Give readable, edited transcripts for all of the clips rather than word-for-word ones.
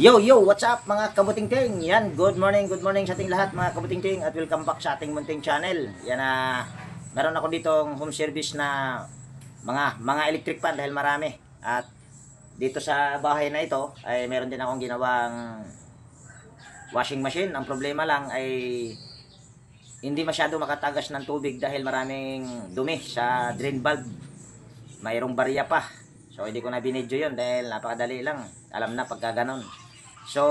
Yo, yo, what's up mga kabuting-ting? Yan, good morning sa ating lahat mga kabuting-ting at welcome back sa ating munting channel. Yan meron ako ditong home service na mga electric fan dahil marami. At dito sa bahay na ito ay meron din akong ginawang washing machine. Ang problema lang ay hindi masyado makatagas ng tubig dahil maraming dumi sa drain valve. Mayroong barya pa. So hindi ko na binidyo yun dahil napakadali lang. Alam na pagka ganon. So,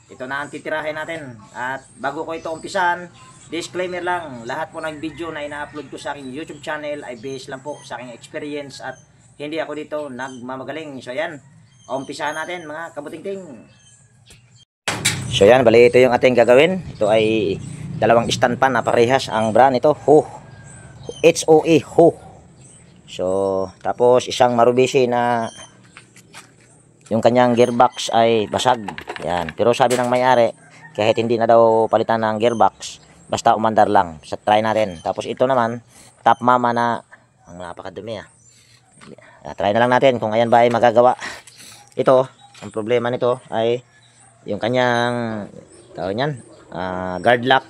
ito na ang titirahin natin. At bago ko ito umpisan, disclaimer lang, lahat po ng video na ina-upload ko sa aking YouTube channel ay based lang po sa aking experience at hindi ako dito nagmamagaling. So yan, umpisahan natin mga kabuting-ting. So yan, bali ito yung ating gagawin. Ito ay dalawang stand pan na parehas. Ang brand ito, HOE. HOE, HOE. So, tapos isang Marubishi na yung kanyang gearbox ay basag. Yan. Pero sabi ng may-ari, kahit hindi na daw palitan ng gearbox, basta umandar lang. So, try natin. Tapos ito naman, top mama na, ang napakadumi try na lang natin kung ayan ba ay magagawa. Ito, ang problema nito ay yung kanyang tawag niyan, guard lock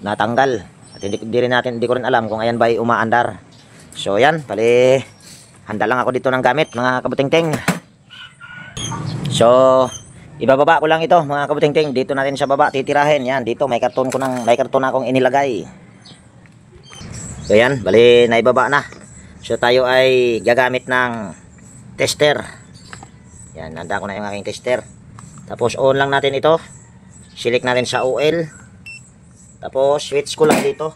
natanggal. At hindi ko rin alam kung ayan ba ay umaandar. So yan, pali handa lang ako dito ng gamit mga kabuting-ting. So ibababa ko lang ito mga kabuting-ting. Dito natin sa baba titirahin. Yan, dito may karton akong inilagay. So yan, bali naibaba na. So tayo ay gagamit ng tester. Yan, handa ko na yung aking tester. Tapos on lang natin ito. Select natin sa OL. Tapos switch ko lang dito.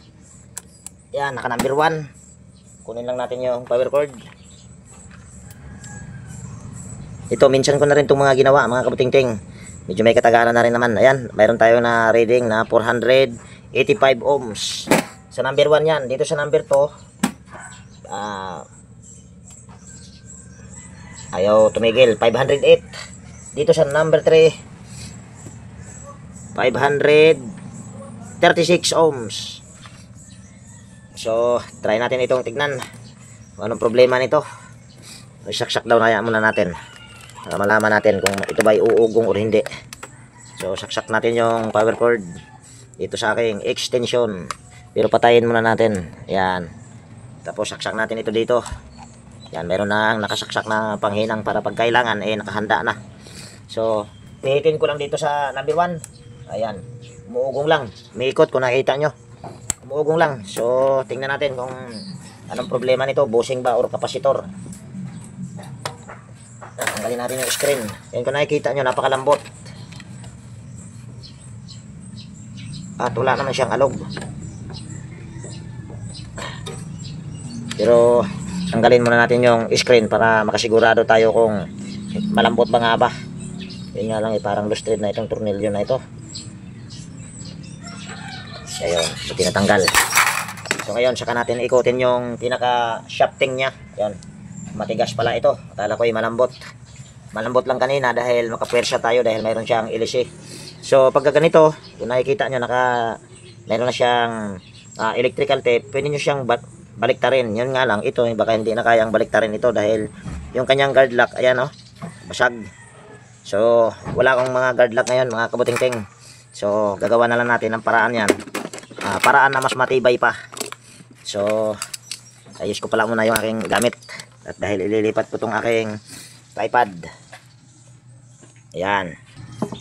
Yan, naka number 1. Kunin lang natin yung power cord. Ito, minsan ko na rin itong mga ginawa, mga kabuting-ting. Medyo may katagalan na rin naman. Ayan, mayroon tayo na reading na 485 ohms. Sa number 1 yan. Dito sa number 2, ayaw tumigil. 508. Dito sa number 3, 536 ohms. So, try natin itong tignan. Anong problema nito? Saksak daw na muna natin. Para malaman natin kung ito ba ay uugong o hindi. So, saksak natin yung power cord dito sa aking extension. Pero patayin muna natin. Yan. Tapos, saksak natin ito dito. Yan, meron na nakasaksak na panghinang para pag kailangan, nakahanda na. So, pihitin ko lang dito sa number 1. Ayan. Umuugong lang. Umiikot kung nakita nyo. Umuugong lang. So, tingnan natin kung anong problema nito. Bushing ba or kapasitor. Tanggalin natin yung screen. Yan, kung nakikita nyo, napakalambot. At wala naman siyang alog. Pero tanggalin muna natin yung screen para makasigurado tayo kung malambot ba nga ba. Yan nga lang, parang loose thread na itong tornilyo na ito. Ayun, so tinatanggal. So ngayon, saka natin ikutin yung pinaka shafting nya. Yan, matigas pala ito. Akala ko ay malambot. Malambot lang kanina dahil makapwersa tayo dahil mayroon siyang ilisi. So pagka ganito, kung nakikita nyo, mayroon na siyang electrical tape. Pwede nyo siyang baliktarin. Yun nga lang, ito baka hindi na kayang baliktarin ito dahil yung kanyang guard lock, ayan basag. So wala akong mga guard lock ngayon mga kabuting-ting. So gagawa na lang natin ang paraan yan. Paraan na mas matibay pa. So ayos ko pala muna yung aking gamit. At dahil ililipat ko itong aking tripod. Ayan.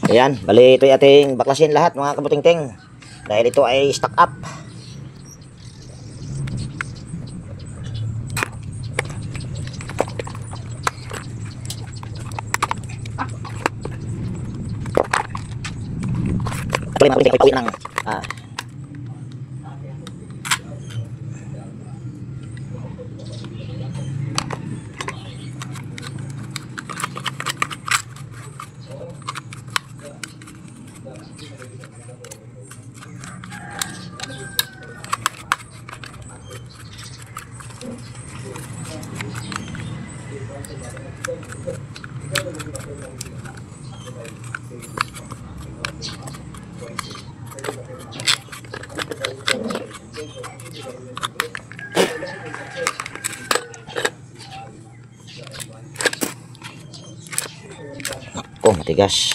Ayan. Bali ito yung ating baklasin lahat mga kabuting-ting. Dahil ito ay stock up. Bali mga kabuting-ting ng matigas.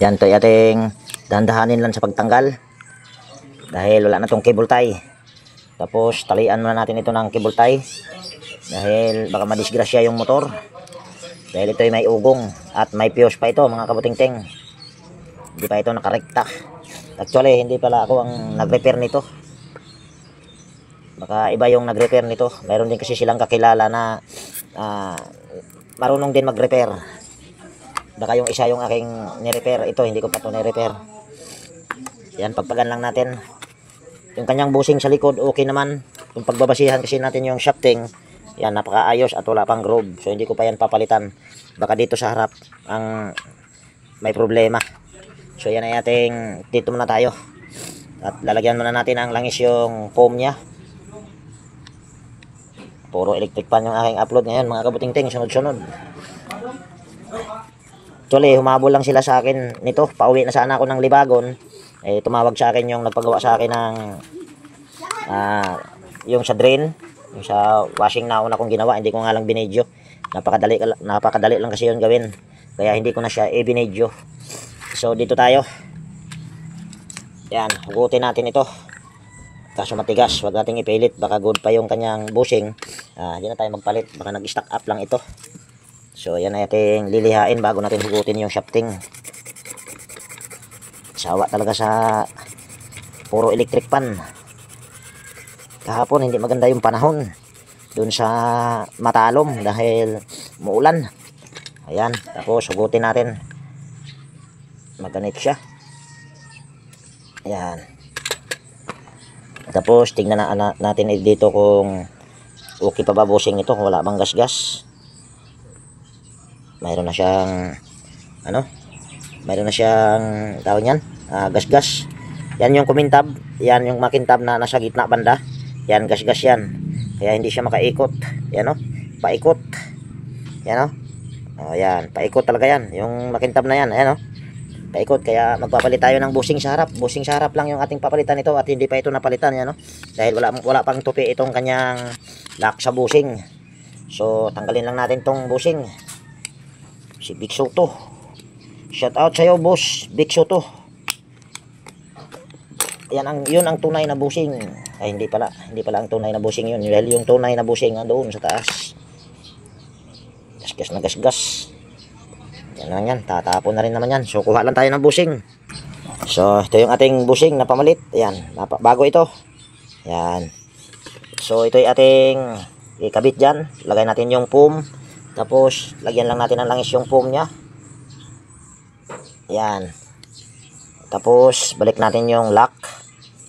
Yan, ito ating dahan-dahanin lang sa pagtanggal dahil wala na tong cable tie. Tapos talian muna natin ito ng cable tie dahil baka madisgrasya yung motor, dahil ito ay may ugong at may fuse pa ito mga kabuting-ting. Hindi pa ito nakarekta. Actually hindi pala ako ang nag-repair nito, baka iba yung nag-repair nito. Mayroon din kasi silang kakilala na marunong din mag-repair. Baka yung isa yung aking ni-repair, ito hindi ko pa ito ni-repair. Yan, pagpagan lang natin. Yung kanyang busing sa likod okay naman. Yung pagbabasihan kasi natin yung shafting, yan napakaayos at wala pang groove. So hindi ko pa yan papalitan. Baka dito sa harap ang may problema. So yan ay ating, dito muna tayo. At lalagyan muna natin ang langis yung foam nya. Puro electric pan yung aking upload ngayon mga kabuting-ting, sunod-sunod. Actually, humabol lang sila sa akin nito. Pauwi na sana ako ng Libagon. Eh, tumawag sa akin yung nagpagawa sa akin ng yung sa drain, yung sa washing na una kong ginawa. Hindi ko nga lang binidyo. Napakadali lang kasi yun gawin. Kaya hindi ko na siya i-binidyo. So, dito tayo. Yan, hugutin natin ito. Kaso matigas, huwag nating ipilit. Baka good pa yung kanyang bushing. Di na tayo magpalit. Baka nag-stack up lang ito. So yan ay ating lilihain bago natin hugutin yung shafting. Sawa talaga sa puro electric pan. Kahapon hindi maganda yung panahon dun sa Matalom dahil muulan. Ayan, tapos hugutin natin. Maganit siya. Ayan. Tapos tingnan na natin dito kung okay pa ba bushing ito, kung wala bang gas-gas. Mayroon na siyang mayroon na siyang tawag niyan, gas-gas. Yan yung kumintab, yan yung makintab na nasa gitna banda. Yan gas-gas yan. Kaya hindi siya makaikot. Yan paikot. Yan yan, paikot talaga yan. Yung makintab na yan, ayan paikot. Kaya magpapalit tayo ng bushing sa harap. Bushing sa harap lang yung ating papalitan ito at hindi pa ito napalitan yan, dahil wala pang tupi itong kanyang lock sa bushing. So tanggalin lang natin tong bushing. Si Big Soto. Shout out sa'yo, boss. Big Soto. Yun ang tunay na bushing. Ay, hindi pala ang tunay na bushing yun. Dahil yung tunay na bushing doon sa taas. Gasgas na gasgas. Yan lang yan. Tatapon na rin naman yan. So, kuha lang tayo ng bushing. So, ito yung ating bushing na pamalit. Yan. Bago ito. Yan. So, ito yung ating ikabit dyan. Lagay natin yung foam. Tapos, lagyan lang natin ng langis yung foam nya. Yan. Tapos, balik natin yung lock,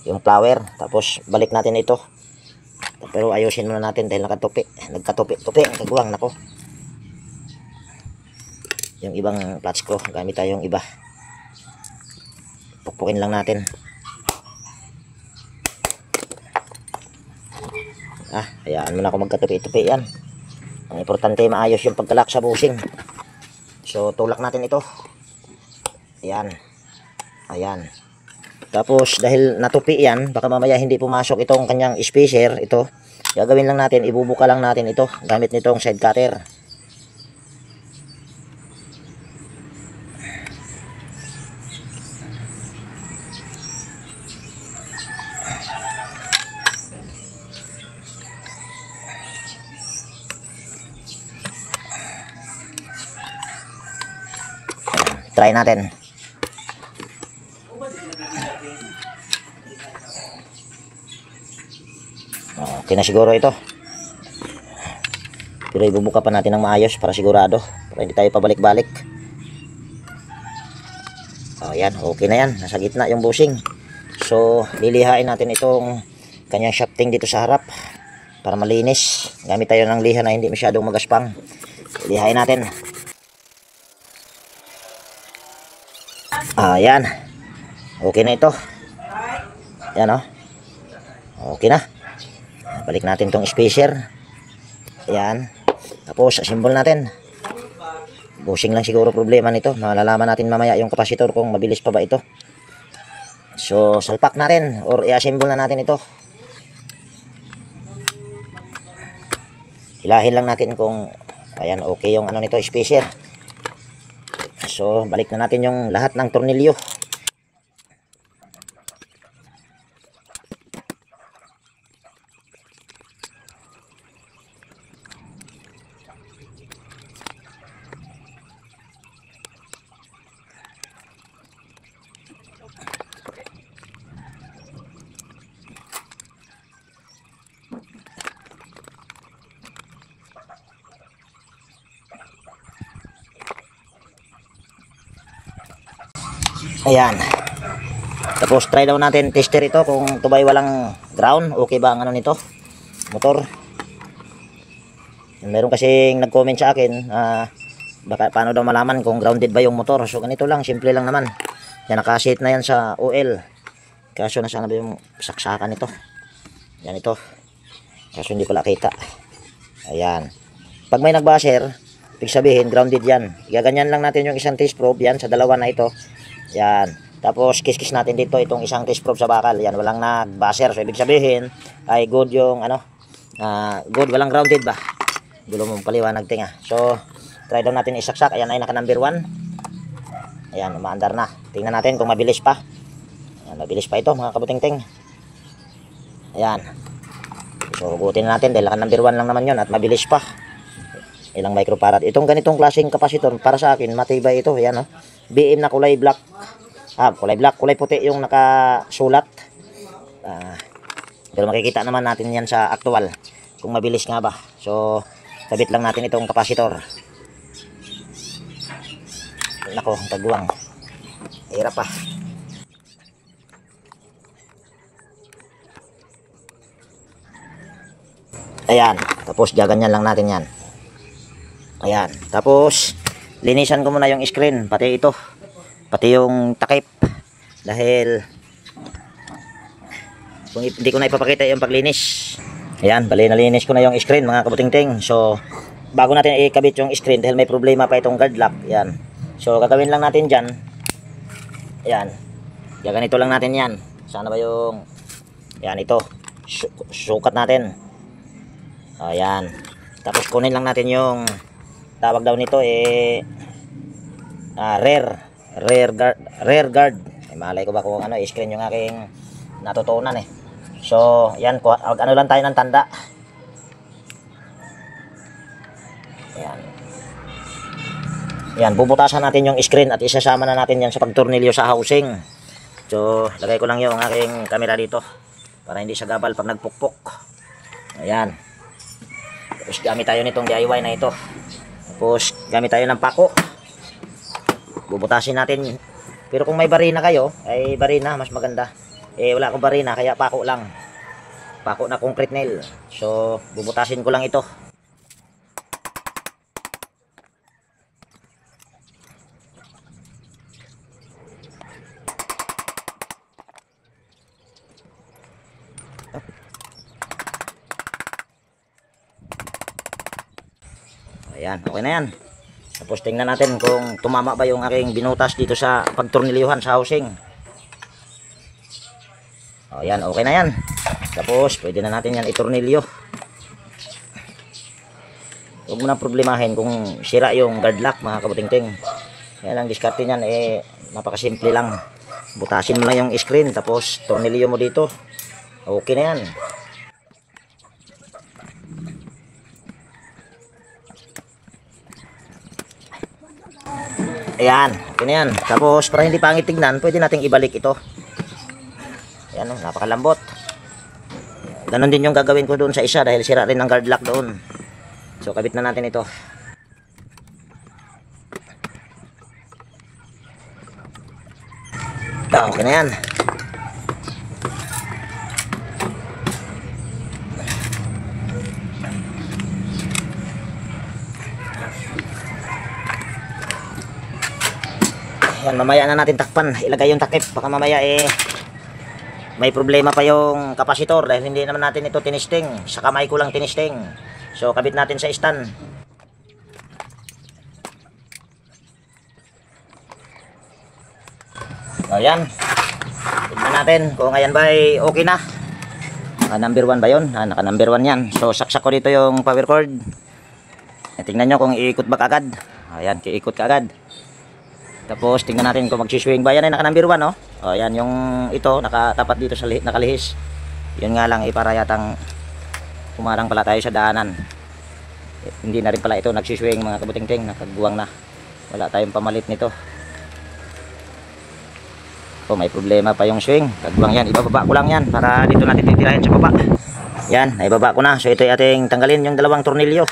yung flower. Tapos, balik natin ito. Pero ayusin muna natin dahil nagkatupi ang kagawang. Nako. Yung ibang clutch ko, gamit tayong iba. Pukpukin lang natin. Hayaan mo na ako magkatupi-tupi yan. Ang importante maayos yung pagkalak sa bushing. So tulak natin ito. Ayan. Ayan. Tapos dahil natupi yan, baka mamaya hindi pumasok itong kanyang spacer. Ito, gagawin lang natin, ibubuka lang natin ito gamit nitong side cutter. Try natin. Okay na siguro ito. Pero ibubuka pa natin ng maayos para sigurado. Para hindi tayo pabalik-balik. Ayan, okay na yan. Nasa gitna yung bushing. So, lilihain natin itong kanyang shafting dito sa harap. Para malinis. Gamit tayo ng liha na hindi masyadong magaspang. Lilihain natin. Ayan. Okay na ito. Ayan o. Okay na. Balik natin tong spacer. Ayan. Tapos assemble natin. Bushing lang siguro problema nito. Malalaman natin mamaya yung kapasitor kung mabilis pa ba ito. So salpak natin or i-assemble na natin ito. Hilahin lang natin kung ayan okay yung ano nito spacer. So, balik na natin yung lahat ng tornilyo. Ayan. Tapos try daw natin tester ito kung ito ba'y walang ground. Okay ba ang ano nito? Motor. Meron kasing nag-comment sa akin baka paano daw malaman kung grounded ba yung motor. So ganito lang, simple lang naman. Yan, nakasit na yan sa OL. Kaso nasaan na ba yung saksakan nito? Yan ito. Kaso hindi pala kita. Ayan. Pag may nag-buzzer, ibig sabihin grounded yan. Gaganyan lang natin yung isang test probe yan sa dalawa na ito. Yan. Tapos kiskis natin dito itong isang test probe sa bakal. Yan, walang nag-buzzer. So ibig sabihin ay good yung ano, good, walang grounded ba. Gulo mong paliwanag tinga. So try daw natin isaksak. Ayan ay naka number 1. Ayan, umaandar na. Tingnan natin kung mabilis pa. Ayan, mabilis pa ito mga kabuting-ting. Ayan. So hugutin natin dahil naka number 1 lang naman yon at mabilis pa. Ilang microfarad. Itong ganitong klaseng kapasitor para sa akin matibay ito. Ayan, oh. BM na kulay black. Kulay black, kulay puti yung nakasulat. Pero makikita naman natin yan sa actual kung mabilis nga ba. So sabit lang natin itong kapasitor. Nako, tagwang. Hirap pa. Ayan, tapos gaganyan lang natin yan. Ayan, tapos linisan ko muna yung screen, pati ito, pati yung takip, dahil kung hindi ko na ipapakita yung paglinis. Ayan, bali nalinis ko na yung screen mga kabuting-ting. So bago natin ikabit yung screen dahil may problema pa itong guard lock. Ayan, so gagawin lang natin dyan. Ayan, ganito lang natin yan. Sana ba yung ayan, ito sukat natin. Ayan, tapos kunin lang natin yung tawag daw nito rear guard. Malay ko ba kung ano screen yung aking natutunan So yan, ano lang tayo ng tanda. Yan. Yan, bubutasan natin yung screen at isasama na natin yan sa pagtornilyo sa housing. So lagay ko lang yung aking camera dito para hindi siya gabal pag nagpukpok. Ayan. Tapos gamit tayo nitong DIY na ito. Tapos gamit tayo ng pako. Bubutasin natin. Pero kung may barina kayo, ay barina mas maganda. Wala akong barina kaya pako lang. Pako na concrete nail. So bubutasin ko lang ito. Ayan, okay na yan. Tapos tingnan natin kung tumama ba yung aking binutas dito sa pagtornilyuhan sa housing. Ayan, okay na yan. Tapos pwede na natin yan itornilyo. Huwag mo na problemahin kung sira yung guard lock, mga kabuting-ting. Kaya lang diskarte niyan napakasimple lang. Butasin mo lang yung screen tapos tornilyo mo dito. Okay na yan. Ayan, okay na yan. Tapos para hindi pangit tignan, pwede nating ibalik ito. Ayan, napakalambot. Ganon din yung gagawin ko doon sa isa dahil sira rin ang guard lock doon. So kabit na natin ito. Okay na yan. Yan, mamaya na natin takpan, ilagay yung takip, baka mamaya may problema pa yung kapasitor dahil hindi naman natin ito tinisting, sa kamay ko lang tinisting. So kabit natin sa stand. So yan, tignan natin kung ayan ba ay okay na. Naka number 1 ba yun? Naka number 1 yan. So saksak ko dito yung power cord. Tingnan nyo kung iikot ba kagad. Ayan, iikot kagad. Tapos tingnan natin kung magsiswing ba. Yan ay naka number 1, no? O yan, yung ito nakatapat dito sa nakalihis. Yun nga lang, para yatang kumarang pala tayo sa daanan. Hindi na rin pala ito nagsiswing, mga kabuting-ting. Nakaguwang na. Wala tayong pamalit nito. Oh, may problema pa yung swing. Kagwang yan. Ibababa ko lang yan para dito natin titirahin sa baba. Yan, naibaba ko na. So ito ay ating tanggalin yung dalawang tornilyo.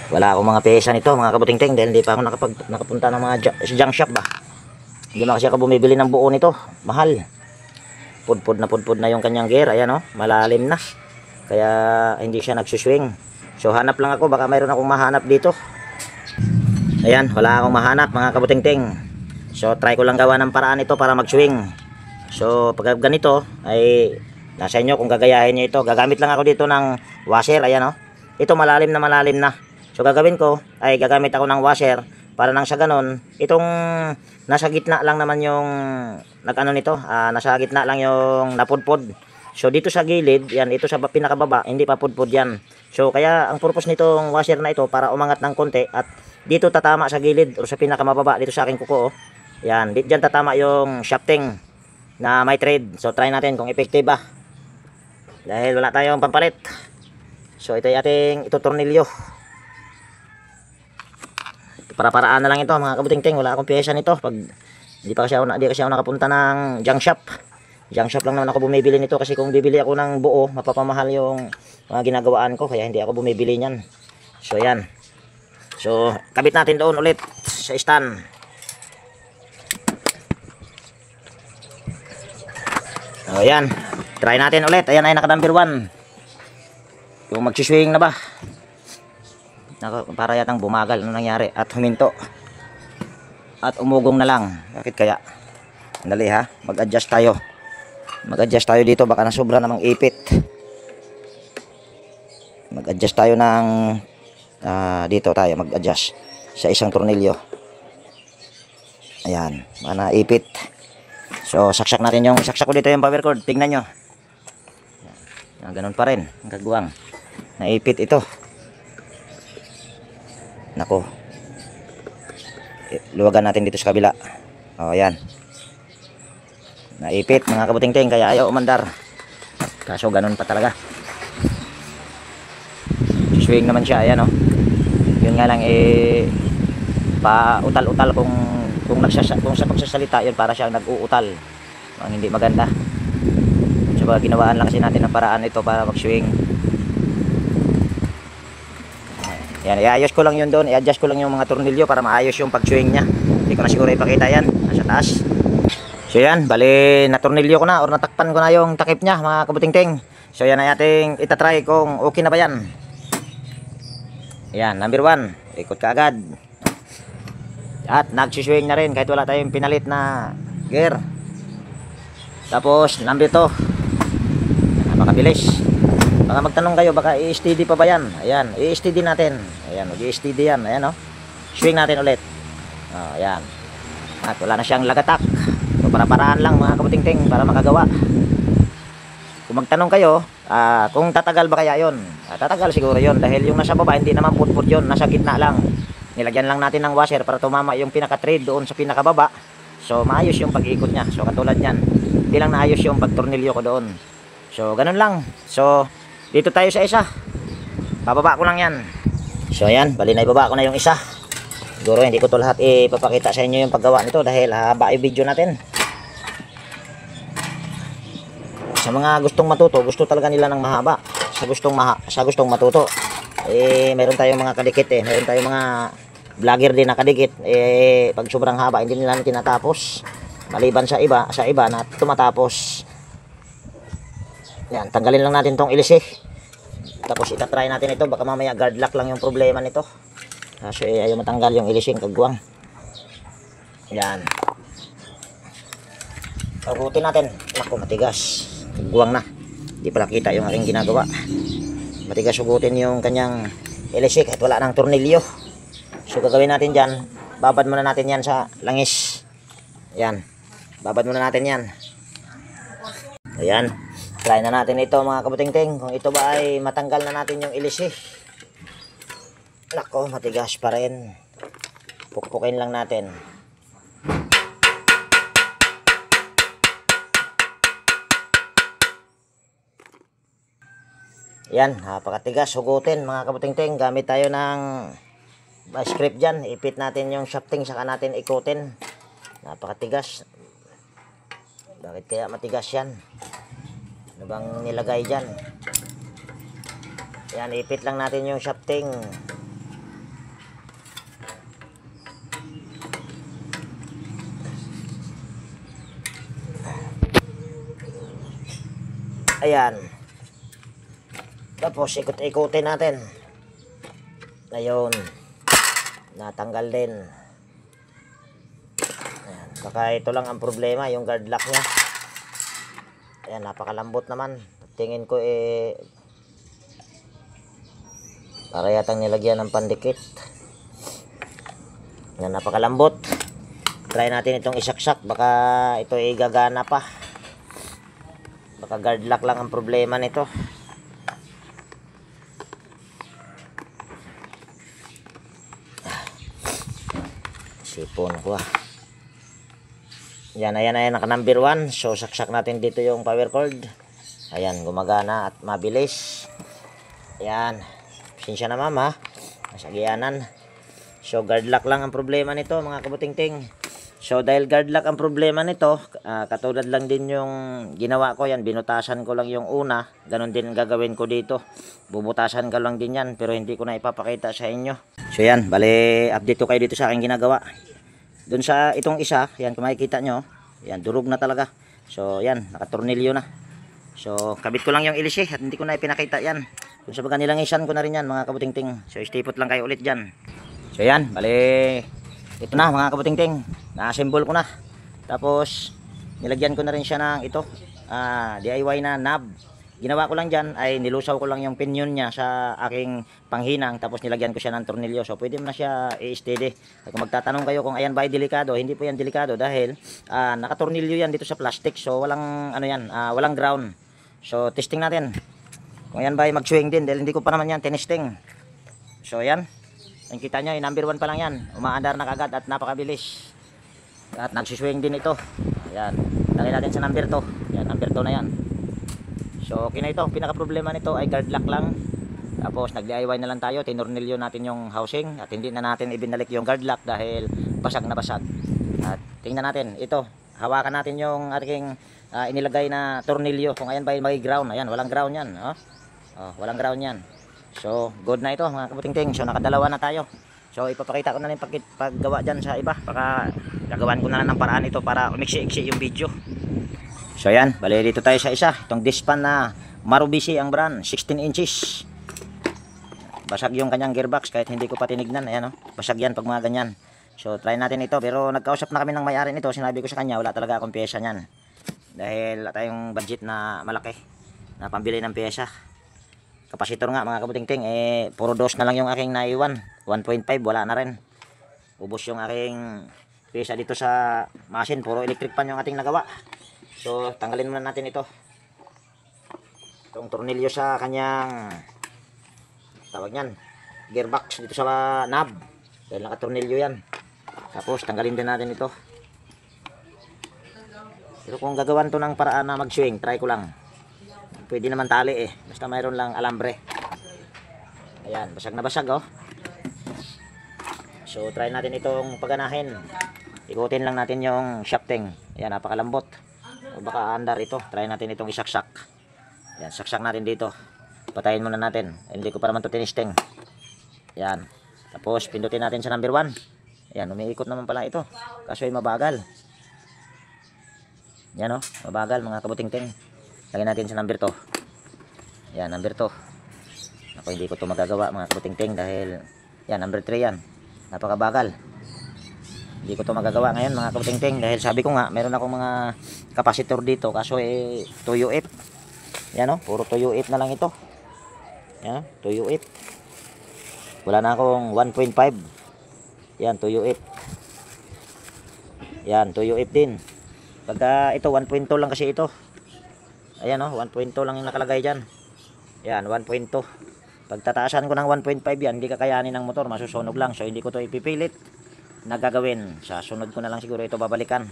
Wala akong mga pesa nito, mga kabuting-ting, dahil hindi pa ako nakapunta ng mga junk shop ba. Hindi na kasi ako bumibili ng buo nito. Mahal. Pudpud na yung kanyang gear. Ayan, oh, malalim na. Kaya hindi siya nagsuswing. So hanap lang ako, baka mayroon akong mahanap dito. Ayan, wala akong mahanap, mga kabuting-ting. So try ko lang gawa ng paraan ito para mag-swing. So pag ganito ay nasa inyo kung gagayahin niyo ito. Gagamit lang ako dito ng washer. Ayan, oh. Ito malalim na. So gagawin ko ay gagamit ako ng washer para nang sa ganon, itong nasa gitna lang naman yung nagano nito, nasa gitna lang yung napudpod. So dito sa gilid, yan, ito sa pinakababa, hindi pa pudpod yan. So kaya ang purpose nitong washer na ito para umangat ng konti at dito tatama sa gilid o sa pinakamababa dito sa aking kuko, oh. Yan, diyan tatama yung shafting na may thread. So try natin kung effective ba. Dahil wala tayong pampalit. So ito ay ating itutornilyo. Para-paraan na lang ito, mga kabuting-ting. Wala akong pyesa nito. Pag hindi kasi ako nakapunta ng junk shop. Junk shop lang naman ako bumibili nito kasi kung bibili ako ng buo, mapapamahal yung mga ginagawaan ko, kaya hindi ako bumibili niyan. So yan. So kabit natin doon ulit sa stand. So yan. Try natin ulit. Ayan ay naka number 1. Yung magsiswing na ba? Para yatang bumagal, ano nangyari at huminto at umugong na lang. Bakit kaya? Dali ha, mag-adjust tayo dito, baka na sobra namang ipit. Mag-adjust tayo ng dito tayo mag-adjust sa isang tornilyo. Ayan, mana ipit. So saksak natin yung saksak ko dito yung power cord. Tingnan nyo, ganun pa rin ang kagwang, naipit ito. Nako, luwagan natin dito sa kabila. O yan, naipit, mga kabuting-ting, kaya ayaw umandar. Kaso ganun pa talaga, swing naman siya. Ayan, o. Yun nga lang pa utal-utal kung sa pagsasalita yun, para siyang nag-uutal, ang hindi maganda. So ginawaan lang kasi natin ng paraan ito para mag-swing. Yan, i-ayos ko lang yun doon, i-adjust ko lang yung mga tornilyo para maayos yung pag-swing niya. Hindi ko na siguro ipakita yan, nasa taas. So yan, bali natornilyo ko na or natakpan ko na yung takip niya, mga kabuting-ting. So yan ay ating itatry kung okay na ba yan. Yan, number 1, ikot ka agad. At nagsiswing na rin kahit wala tayong pinalit na gear. Tapos number 2. Napakabilis. Baka magtanong kayo, baka i-steady pa ba yan? Ayan, i-steady natin. Ayan, mag-i-steady yan. Ayan, oh. Swing natin ulit. Oh, ayan. At wala na siyang lagatak. So, para-paraan lang mga kabuting-ting para makagawa. Kung magtanong kayo, kung tatagal ba kaya yon? Tatagal siguro yon dahil yung nasa baba hindi naman putput yon, nasa gitna lang. Nilagyan lang natin ng washer para tumama yung pinaka-thread doon sa pinakababa. So, maayos yung pag-ikot niya. So, katulad yan. Hindi lang naayos yung pagtornilyo ko doon. So, ganun lang. So, dito tayo sa isa. Bababa ko lang yan. So, ayan. Bali na ibaba ko na yung isa. Siguro hindi ko to lahat ipapakita sa inyo yung paggawa nito dahil haba yung video natin. Sa mga gustong matuto, gusto talaga nila ng mahaba. Sa gustong matuto. Meron tayong mga kadikit Meron tayong mga vlogger din na kadikit. Pag sobrang haba, hindi nila tinatapos. Maliban sa iba na tumatapos. Yan, tanggalin lang natin tong ilis Tapos itatry natin ito, baka mamaya guard lock lang yung problema nito. Kasi ayaw matanggal yung ilising kagwang. Yan. Pagutin natin. Naku, matigas. Kagwang na. Hindi pala kita yung aking ginagawa. Matigas ugutin yung kanyang ilisik at wala nang tornilyo. So gagawin natin dyan, babad muna natin yan sa langis. Yan. Babad muna natin yan. Ayan. Try na natin ito mga kabuting-ting. Kung ito ba ay matanggal na natin yung ilis Nako, matigas pa rin. Pukpukin lang natin. Yan, napakatigas. Hugutin mga kabuting-ting. Gamit tayo ng script dyan. Ipit natin yung shafting, saka natin ikutin. Napakatigas. Bakit kaya matigas yan? Ano bang nilagay dyan? Yan, ipit lang natin yung shafting. Ayan. Tapos ikot-ikutin natin. Ayun. Natanggal din. Ayan. Baka ito lang ang problema, yung guard lock niya. Ayan, napakalambot naman. Tingin ko para yatang nilagyan ng pandikit. Ayan, napakalambot. Try natin itong isaksak. Baka ito gagana pa. Baka guard lock lang ang problema nito. Sipon ko Yan, ayan, naka number 1. So, saksak natin dito yung power cord. Ayan, gumagana at mabilis. Ayan. Pasensya na mama. Masagianan. So, guard lock lang ang problema nito, mga kabuting-ting. So, dahil guard lock ang problema nito, katulad lang din yung ginawa ko yan. Binutasan ko lang yung una. Ganon din gagawin ko dito. Bubutasan ko lang din yan, pero hindi ko na ipapakita sa inyo. So, yan. Bale, update ko kayo dito sa aking ginagawa. Doon sa itong isa, yan kung makikita nyo, yan durog na talaga. So yan, nakatornilyo na. So kabit ko lang yung ilis at hindi ko na ipinakita yan. Kung sa baga nilangisan ko na rin yan mga kabuting-ting. So istipot lang kayo ulit dyan. So yan, bali ito na mga kabuting-ting. Na-assemble ko na. Tapos nilagyan ko na rin siya ng ito, DIY na knob. Ginawa ko lang dyan ay nilusaw ko lang yung pinion niya sa aking panghinang, tapos nilagyan ko siya ng tornilyo. So pwede mo na siya i-steady. Kung magtatanong kayo kung ayan ba ay delikado, hindi po yan delikado dahil nakatornilyo yan dito sa plastic. So walang ano yan, walang ground. So testing natin kung ayan ba ay mag-swing din dahil hindi ko pa naman yan tinesting. So ayan, ang kita nyo, number 1 pa lang yan. Umaandar na kagad at napakabilis. At nagsiswing din ito. Ayan, lagay natin sa number 2. Yan, number 2 na yan. So okay na ito, pinaka problema nito ay guard lock lang. Tapos nag-DIY na lang tayo, tinornilyo natin yung housing at hindi na natin ibinalik yung guard lock dahil basag na basag. At tingnan natin, ito, hawakan natin yung ating inilagay na tornilyo kung ayan ba yung mag-ground. Ayan, walang ground yan. Walang ground yan. So good na ito mga kabuting-ting. So nakadalawa na tayo. So ipapakita ko na rin paggawa dyan sa iba. Baka gagawan ko na lang ng paraan ito para umiksi-iksi yung video. So yan, bali dito tayo sa isa. Itong dispan na Marubisi ang brand, 16 inches. Basag yung kanyang gearbox kahit hindi ko pa tinignan. Ayan, basag yan pag mga ganyan. So try natin ito, pero nagkausap na kami ng may-ari nito. Sinabi ko sa kanya wala talaga akong pyesa niyan. Dahil wala tayong budget na malaki na pambili ng pyesa. Kapasitor nga mga kabuting-ting, puro dos na lang yung aking naiwan. 1.5 wala na rin. Ubos yung aking pyesa dito sa machine, puro electric pan yung ating nagawa. So tanggalin muna natin ito. Itong tornilyo sa kanyang tawag niyan, gearbox dito sa knob. Dahil naka-tornilyo yan. Tapos tanggalin din natin ito. Pero kung gagawan to ng paraan na mag-swing, try ko lang. Pwede naman tali basta mayroon lang alambre. Ayan, basag na basag So try natin itong paganahin. Ikutin lang natin yung shafting. Ayan, napakalambot. O baka andar ito. Try natin itong isaksak. Ayan, saksak natin dito. Patayin muna natin. Hindi ko pa naman ito tinisting. Ayan. Tapos pindutin natin sa number 1. Ayan, umiikot naman pala ito. Kaso ay mabagal. Yan mabagal mga kabuting-ting. Lagyan natin sa number 2. Yan, number 2. Ako hindi ko ito magagawa mga kabuting-ting dahil yan, number 3 yan. Napakabagal. Hindi ko ito magagawa ngayon mga kabuting-ting dahil sabi ko nga, meron akong mga kapasitor dito kaso tuyo it. Yan puro tuyo it na lang ito. Yan, tuyo it. Wala na akong 1.5. Yan, tuyo it. Yan, tuyo it din. Pagka ito 1.2 lang kasi ito. Ayan 1.2 lang yung nakalagay dyan. Yan 1.2. Pagtataasan ko ng 1.5 yan, hindi kakayanin ng motor, masusunog lang. So hindi ko to ipipilit na gagawin. Sa sunod ko na lang siguro ito babalikan.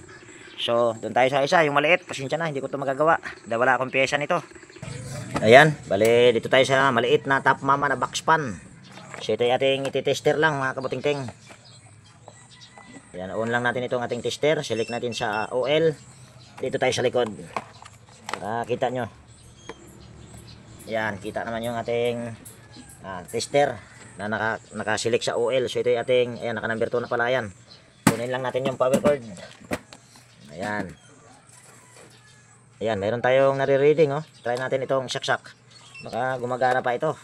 So doon tayo sa isa, yung maliit. Pasensya na, hindi ko to magagawa dahil wala akong pyesa nito. Ayan, bali dito tayo sa maliit na top mama na box pan. So ito yung ating ititester lang mga kabuting-ting. Yan, on lang natin itong ating tester. Select natin sa OL. Dito tayo sa likod. Kita nyo. Yan, kita naman yung ating tester na naka-select sa OL. So ito yung ating, ayan, naka number 2 na pala yan. Kunin lang natin yung power cord. Ayan. Ayan, mayroon tayong nare-reading Try natin itong saksak. Baka gumagana pa ito.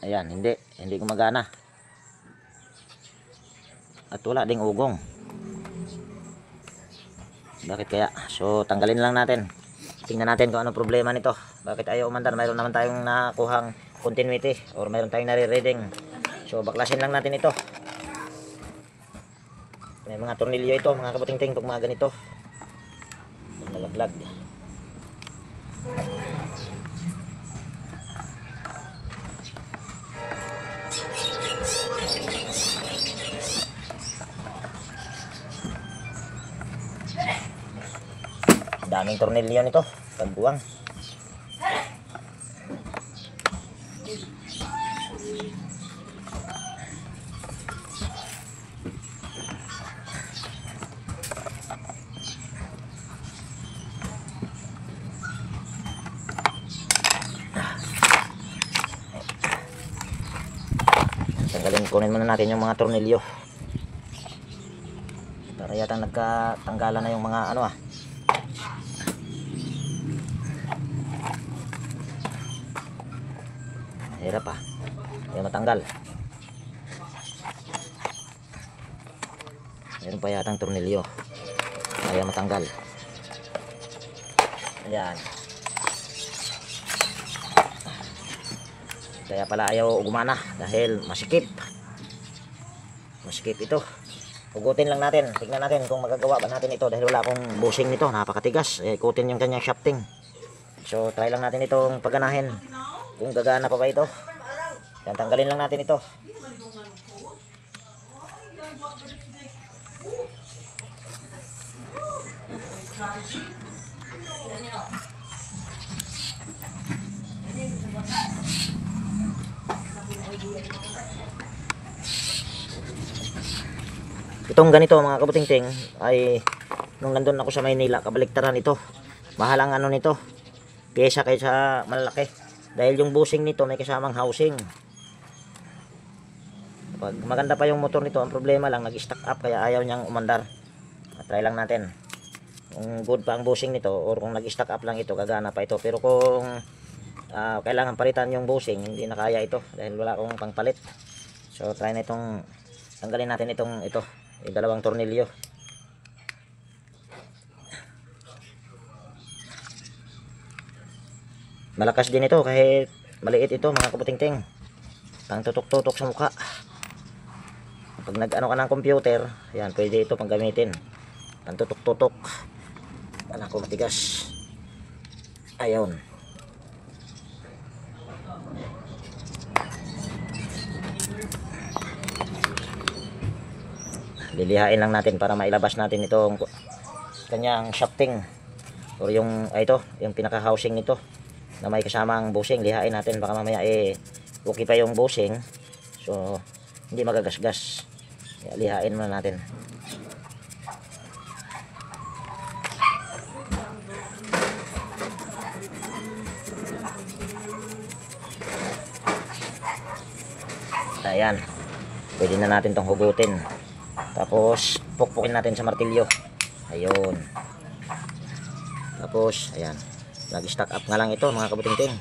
Ayan, hindi gumagana. At wala ding ugong. Bakit kaya? So tanggalin lang natin. Tingnan natin kung ano problema nito. Bakit ayaw umandar? Mayroon naman tayong nakuhang continuity or mayroon tayong nare-reading. So baklasin lang natin ito. May mga tornilyo ito mga kabuting-ting pag mga ganito. Nalaglag. Daming tornilyo nito, pagbuwang. Kunin muna natin yung mga tornilyo. Para yata nagkatanggalan na yung mga hirap ayaw matanggal. Meron pa yatang tornilyo ayaw matanggal. Ayan, kaya pala ayaw gumana dahil masikip ito. Ugutin lang natin, tignan natin kung magagawa ba natin ito dahil wala akong bushing nito, napakatigas. Ikutin yung kanyang shafting. So try lang natin itong paganahin kung gagana pa ba ito. Yan, tanggalin lang natin ito. Itong ganito mga kabuting-ting ay nung nandun ako sa Maynila, kabaliktaran ito. Mahal ang nito, pyesa kaysa malaki. Dahil yung bushing nito may kasamang housing. Pag maganda pa yung motor nito, ang problema lang nag-stack up kaya ayaw niyang umandar. Try lang natin. Kung good pa ang bushing nito or kung nag-stack up lang ito, gagana pa ito. Pero kung kailangan palitan yung bushing, hindi na kaya ito dahil wala akong pangpalit. So try na itong tanggalin natin ito, yung dalawang tornilyo. Malakas din ito kahit maliit ito mga kabuting-ting. Pang tutok-tutok sa mukha. Pag nag-ano ka ng computer, yan, pwede ito pang gamitin. Pang tutok-tutok. Anak ko matigas. Ayun. Lilihain lang natin para mailabas natin itong kanyang shafting or yung ito, yung pinaka housing nito na may kasamang bushing. Lihain natin, baka mamaya okay pa yung bushing, so hindi magagasgas. Lihain muna natin. Ayan, pwede na natin tong hugutin. Tapos pukpukin natin sa martilyo. Ayun. Tapos ayan, nag-stack up nga lang ito mga kabuting-ting.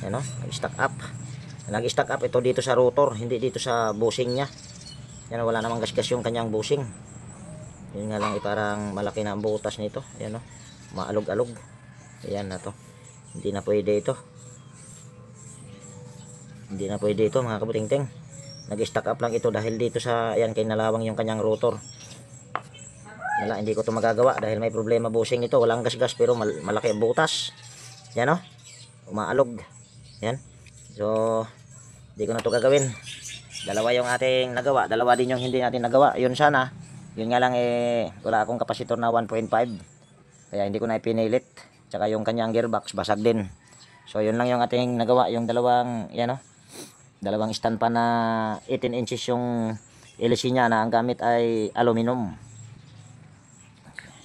Ayan o, nag-stack up. Nag-stack up ito dito sa rotor, hindi dito sa bushing nya. Yan, wala namang gasgas yung kanyang bushing. Yun nga lang, parang malaki na ang butas nito. Ayan o, maalog-alog. Ayan na to. Hindi na pwede ito. Hindi na pwede ito mga kabuting-ting. Nag-stack up lang ito dahil dito sa, ayan, kay nalawang yung kanyang rotor. Wala, hindi ko ito magagawa dahil may problema bushing nito. Walang gasgas pero malaki ang butas. Yan o, umaalog. Yan. So, hindi ko na ito gagawin. Dalawa yung ating nagawa. Dalawa din yung hindi natin nagawa. Yun sana. Yun nga lang wala akong kapasitor na 1.5. Kaya hindi ko na ipinilit. Tsaka yung kanyang gearbox basag din. So, yun lang yung ating nagawa. Yung dalawang, yan o, dalawang stand pa na 18 inches yung LC niya na ang gamit ay aluminum.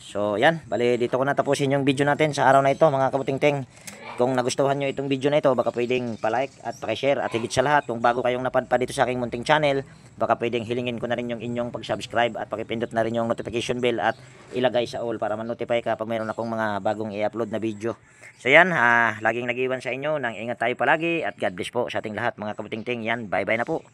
So yan, bali dito ko natapusin yung video natin sa araw na ito mga kabuting-ting. Kung nagustuhan nyo itong video na ito, baka pwedeng pa-like at pa-share. At higit sa lahat, kung bago kayong napadpad dito sa aking munting channel, baka pwedeng hilingin ko na rin yung inyong pag-subscribe at pakipindot na rin yung notification bell at ilagay sa all para ma-notify ka pag mayroon akong mga bagong i-upload na video. So yan, laging nag-iwan sa inyo ng ingat tayo palagi at God bless po sa ating lahat mga kabuting-ting. Yan, bye bye na po.